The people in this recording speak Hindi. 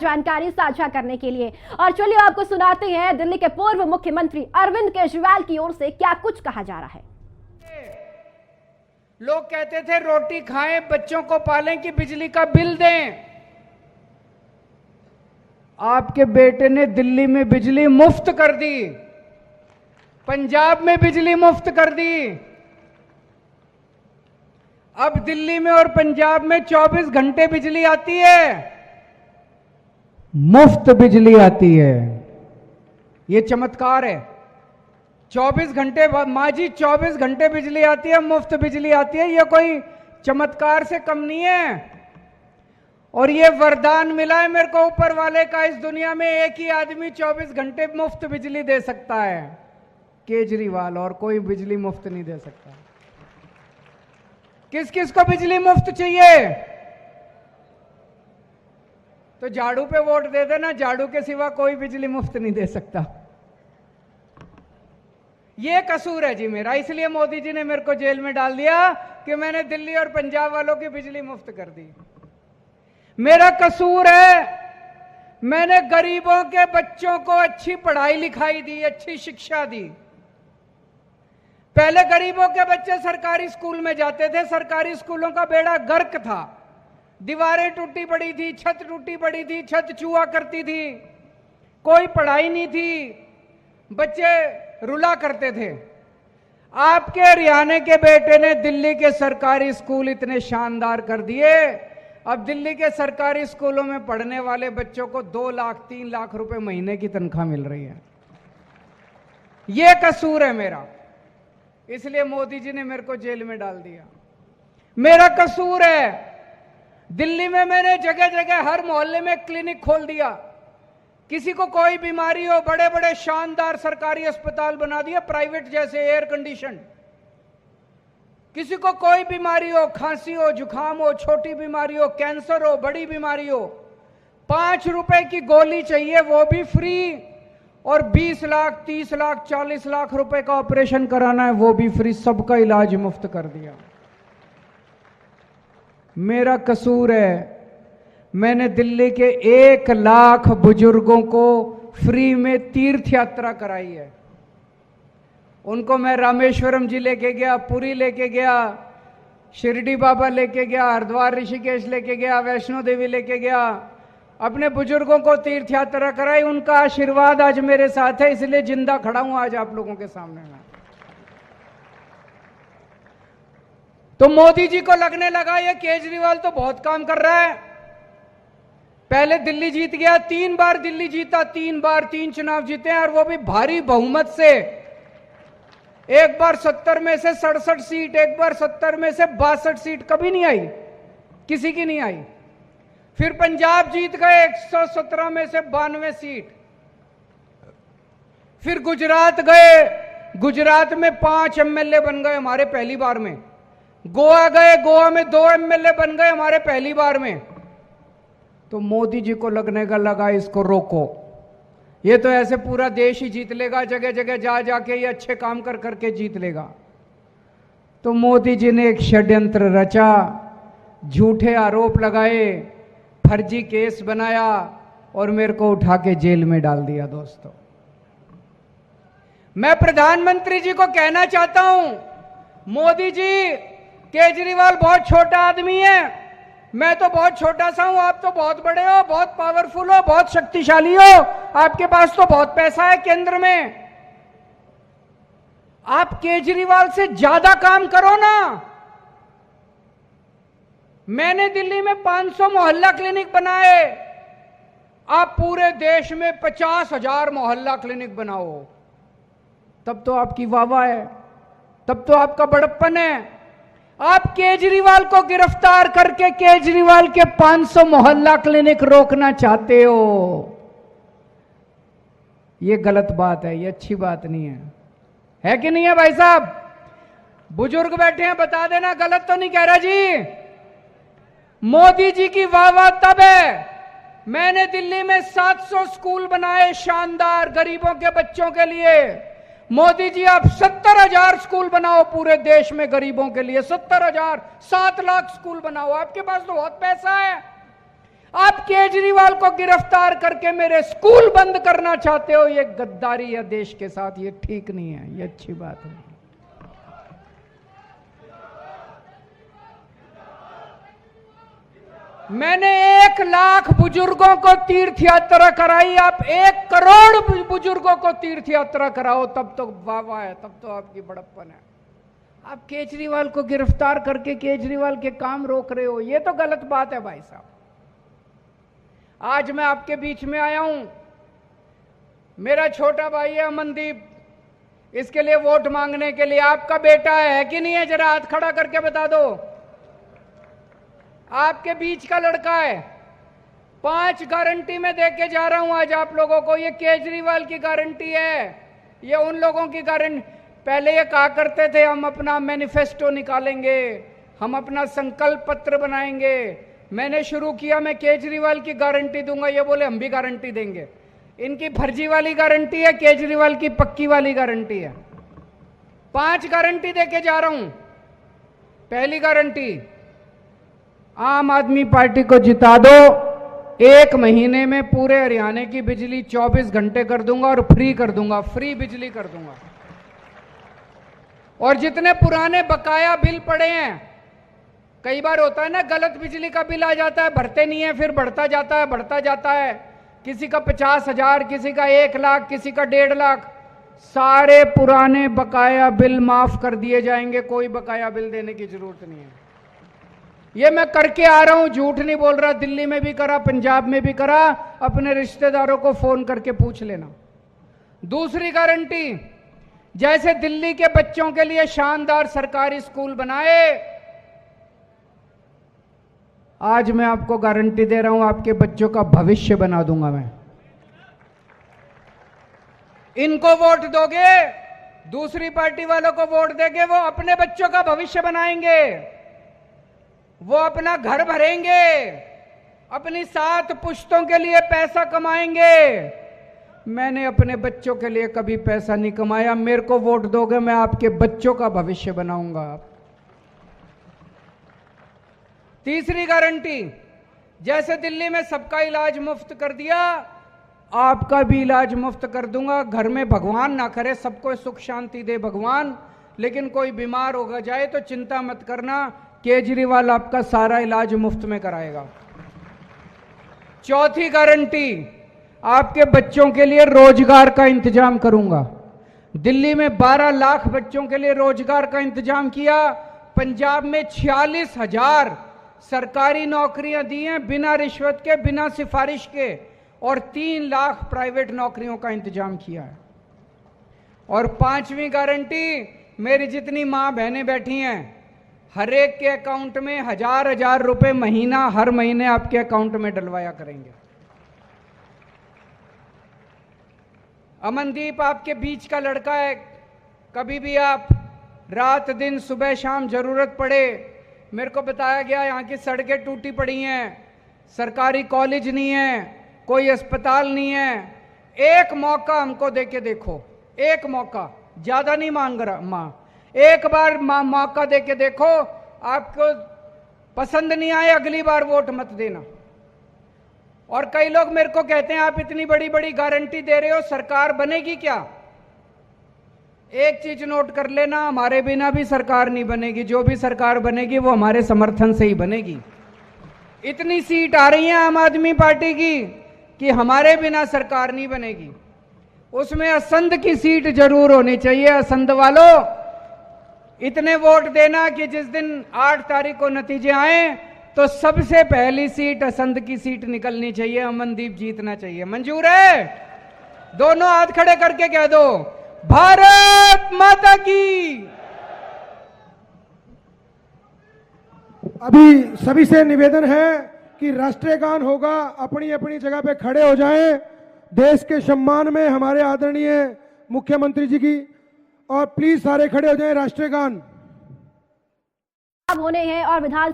जानकारी साझा करने के लिए। और चलिए आपको सुनाते हैं दिल्ली के पूर्व मुख्यमंत्री अरविंद केजरीवाल की ओर से क्या कुछ कहा जा रहा है। लोग कहते थे रोटी खाएं, बच्चों को पालें कि बिजली का बिल दें। आपके बेटे ने दिल्ली में बिजली मुफ्त कर दी, पंजाब में बिजली मुफ्त कर दी। अब दिल्ली में और पंजाब में 24 घंटे बिजली आती है, मुफ्त बिजली आती है। ये चमत्कार है। 24 घंटे, माँ जी 24 घंटे बिजली आती है, मुफ्त बिजली आती है। ये कोई चमत्कार से कम नहीं है। और ये वरदान मिला है मेरे को ऊपर वाले का। इस दुनिया में एक ही आदमी 24 घंटे मुफ्त बिजली दे सकता है, केजरीवाल, और कोई बिजली मुफ्त नहीं दे सकता। किस किस को बिजली मुफ्त चाहिए तो झाड़ू पे वोट दे देना, झाड़ू के सिवा कोई बिजली मुफ्त नहीं दे सकता। ये कसूर है जी मेरा, इसलिए मोदी जी ने मेरे को जेल में डाल दिया कि मैंने दिल्ली और पंजाब वालों की बिजली मुफ्त कर दी। मेरा कसूर है, मैंने गरीबों के बच्चों को अच्छी पढ़ाई लिखाई दी, अच्छी शिक्षा दी। पहले गरीबों के बच्चे सरकारी स्कूल में जाते थे, सरकारी स्कूलों का बेड़ा गर्क था। दीवारें टूटी पड़ी थी, छत टूटी पड़ी थी, छत चूहा करती थी, कोई पढ़ाई नहीं थी, बच्चे रुला करते थे। आपके हरियाणा के बेटे ने दिल्ली के सरकारी स्कूल इतने शानदार कर दिए। अब दिल्ली के सरकारी स्कूलों में पढ़ने वाले बच्चों को 2 लाख 3 लाख रुपए महीने की तनख्वाह मिल रही है। यह कसूर है मेरा, इसलिए मोदी जी ने मेरे को जेल में डाल दिया। मेरा कसूर है, दिल्ली में मैंने जगह जगह हर मोहल्ले में क्लिनिक खोल दिया। किसी को कोई बीमारी हो, बड़े बड़े शानदार सरकारी अस्पताल बना दिया, प्राइवेट जैसे, एयर कंडीशन। किसी को कोई बीमारी हो, खांसी हो, जुकाम हो, छोटी बीमारी हो, कैंसर हो, बड़ी बीमारी हो, 5 रुपए की गोली चाहिए वो भी फ्री, और 20 लाख 30 लाख 40 लाख रुपए का ऑपरेशन कराना है वो भी फ्री। सबका इलाज मुफ्त कर दिया। मेरा कसूर है, मैंने दिल्ली के 1 लाख बुजुर्गों को फ्री में तीर्थ यात्रा कराई है। उनको मैं रामेश्वरम जी लेके गया, पुरी लेके गया, शिरडी बाबा लेके गया, हरिद्वार ऋषिकेश लेके गया, वैष्णो देवी लेके गया। अपने बुजुर्गों को तीर्थ यात्रा कराई। उनका आशीर्वाद आज मेरे साथ है, इसलिए जिंदा खड़ा हूं आज आप लोगों के सामने में। तो मोदी जी को लगने लगा ये केजरीवाल तो बहुत काम कर रहा है। पहले दिल्ली जीत गया, 3 बार दिल्ली जीता, 3 बार 3 चुनाव जीते हैं, और वो भी भारी बहुमत से। एक बार 70 में से 67 सीट, एक बार 70 में से 62 सीट, कभी नहीं आई, किसी की नहीं आई। फिर पंजाब जीत गए, 117 में से 92 सीट। फिर गुजरात गए, गुजरात में 5 एमएलए बन गए हमारे पहली बार में। गोवा गए, गोवा में 2 एमएलए बन गए हमारे पहली बार में। तो मोदी जी को लगने का लगा इसको रोको, ये तो ऐसे पूरा देश ही जीत लेगा, जगह जगह जा जाके ये अच्छे काम कर करके जीत लेगा। तो मोदी जी ने एक षड्यंत्र रचा, झूठे आरोप लगाए, फर्जी केस बनाया और मेरे को उठा के जेल में डाल दिया। दोस्तों, मैं प्रधानमंत्री जी को कहना चाहता हूं, मोदी जी, केजरीवाल बहुत छोटा आदमी है, मैं तो बहुत छोटा सा हूं, आप तो बहुत बड़े हो, बहुत पावरफुल हो, बहुत शक्तिशाली हो, आपके पास तो बहुत पैसा है केंद्र में। आप केजरीवाल से ज्यादा काम करो ना। मैंने दिल्ली में 500 मोहल्ला क्लिनिक बनाए, आप पूरे देश में 50,000 मोहल्ला क्लिनिक बनाओ, तब तो आपकी वाहवाह है, तब तो आपका बड़प्पन है। आप केजरीवाल को गिरफ्तार करके केजरीवाल के 500 मोहल्ला क्लिनिक रोकना चाहते हो। ये गलत बात है, ये अच्छी बात नहीं है कि नहीं है भाई साहब? बुजुर्ग बैठे हैं, बता देना, गलत तो नहीं कह रहा जी। मोदी जी की वाहवाह तब है, मैंने दिल्ली में 700 स्कूल बनाए शानदार गरीबों के बच्चों के लिए। मोदी जी आप 70,000 स्कूल बनाओ पूरे देश में गरीबों के लिए, 70,000, 7 लाख स्कूल बनाओ, आपके पास तो बहुत पैसा है। आप केजरीवाल को गिरफ्तार करके मेरे स्कूल बंद करना चाहते हो। ये गद्दारी है देश के साथ, ये ठीक नहीं है, ये अच्छी बात है। मैंने 1 लाख बुजुर्गों को तीर्थ यात्रा कराई, आप 1 करोड़ बुजुर्गों को तीर्थ यात्रा कराओ, तब तो वाह है, तब तो आपकी बड़प्पन है। आप केजरीवाल को गिरफ्तार करके केजरीवाल के काम रोक रहे हो, ये तो गलत बात है भाई साहब। आज मैं आपके बीच में आया हूं, मेरा छोटा भाई है अमनदीप, इसके लिए वोट मांगने के लिए। आपका बेटा है कि नहीं है, जरा हाथ खड़ा करके बता दो। आपके बीच का लड़का है। 5 गारंटी में दे के जा रहा हूं आज आप लोगों को। ये केजरीवाल की गारंटी है, ये उन लोगों की गारंटी। पहले ये कहा करते थे हम अपना मैनिफेस्टो निकालेंगे, हम अपना संकल्प पत्र बनाएंगे। मैंने शुरू किया, मैं केजरीवाल की गारंटी दूंगा, ये बोले हम भी गारंटी देंगे। इनकी फर्जी वाली गारंटी है, केजरीवाल की पक्की वाली गारंटी है। 5 गारंटी देके जा रहा हूं। पहली गारंटी, आम आदमी पार्टी को जिता दो, 1 महीने में पूरे हरियाणा की बिजली 24 घंटे कर दूंगा और फ्री कर दूंगा, फ्री बिजली कर दूंगा। और जितने पुराने बकाया बिल पड़े हैं, कई बार होता है ना, गलत बिजली का बिल आ जाता है, भरते नहीं है, फिर बढ़ता जाता है, बढ़ता जाता है। किसी का 50,000, किसी का 1 लाख, किसी का 1.5 लाख। सारे पुराने बकाया बिल माफ कर दिए जाएंगे, कोई बकाया बिल देने की जरूरत नहीं है। ये मैं करके आ रहा हूं, झूठ नहीं बोल रहा। दिल्ली में भी करा, पंजाब में भी करा, अपने रिश्तेदारों को फोन करके पूछ लेना। दूसरी गारंटी, जैसे दिल्ली के बच्चों के लिए शानदार सरकारी स्कूल बनाए, आज मैं आपको गारंटी दे रहा हूं, आपके बच्चों का भविष्य बना दूंगा मैं। इनको वोट दोगे, दूसरी पार्टी वालों को वोट देंगे, वो अपने बच्चों का भविष्य बनाएंगे, वो अपना घर भरेंगे, अपनी 7 पुश्तों के लिए पैसा कमाएंगे। मैंने अपने बच्चों के लिए कभी पैसा नहीं कमाया। मेरे को वोट दोगे, मैं आपके बच्चों का भविष्य बनाऊंगा। तीसरी गारंटी, जैसे दिल्ली में सबका इलाज मुफ्त कर दिया, आपका भी इलाज मुफ्त कर दूंगा। घर में भगवान ना करे, सबको सुख शांति दे भगवान, लेकिन कोई बीमार होगा जाए तो चिंता मत करना, केजरीवाल आपका सारा इलाज मुफ्त में कराएगा। चौथी गारंटी, आपके बच्चों के लिए रोजगार का इंतजाम करूंगा। दिल्ली में 12 लाख बच्चों के लिए रोजगार का इंतजाम किया। पंजाब में 46,000 सरकारी नौकरियां दी हैं, बिना रिश्वत के, बिना सिफारिश के, और 3 लाख प्राइवेट नौकरियों का इंतजाम किया है। और 5वीं गारंटी, मेरी जितनी मां बहनें बैठी हैं, हर एक के अकाउंट में 1000 रुपए महीना, हर महीने आपके अकाउंट में डलवाया करेंगे। अमनदीप आपके बीच का लड़का है, कभी भी आप रात दिन सुबह शाम जरूरत पड़े, मेरे को बताया गया यहाँ की सड़कें टूटी पड़ी हैं, सरकारी कॉलेज नहीं है, कोई अस्पताल नहीं है, एक मौका हमको देके देखो, एक मौका, ज्यादा नहीं मांग रहा मां, एक बार मौका देके देखो, आपको पसंद नहीं आए अगली बार वोट मत देना। और कई लोग मेरे को कहते हैं आप इतनी बड़ी बड़ी गारंटी दे रहे हो, सरकार बनेगी क्या? एक चीज नोट कर लेना, हमारे बिना भी सरकार नहीं बनेगी, जो भी सरकार बनेगी वो हमारे समर्थन से ही बनेगी। इतनी सीट आ रही है आम आदमी पार्टी की कि हमारे बिना सरकार नहीं बनेगी। उसमें असंध की सीट जरूर होनी चाहिए। असंध वालों, इतने वोट देना कि जिस दिन 8 तारीख को नतीजे आए तो सबसे पहली सीट असंध की सीट निकलनी चाहिए, अमनदीप जीतना चाहिए। मंजूर है? दोनों हाथ खड़े करके कह दो, भारत माता की। अभी सभी से निवेदन है कि राष्ट्रीय गान होगा, अपनी अपनी जगह पे खड़े हो जाएं, देश के सम्मान में हमारे आदरणीय मुख्यमंत्री जी की, और प्लीज सारे खड़े हो जाएं, राष्ट्रीय गान होने हैं। और विधान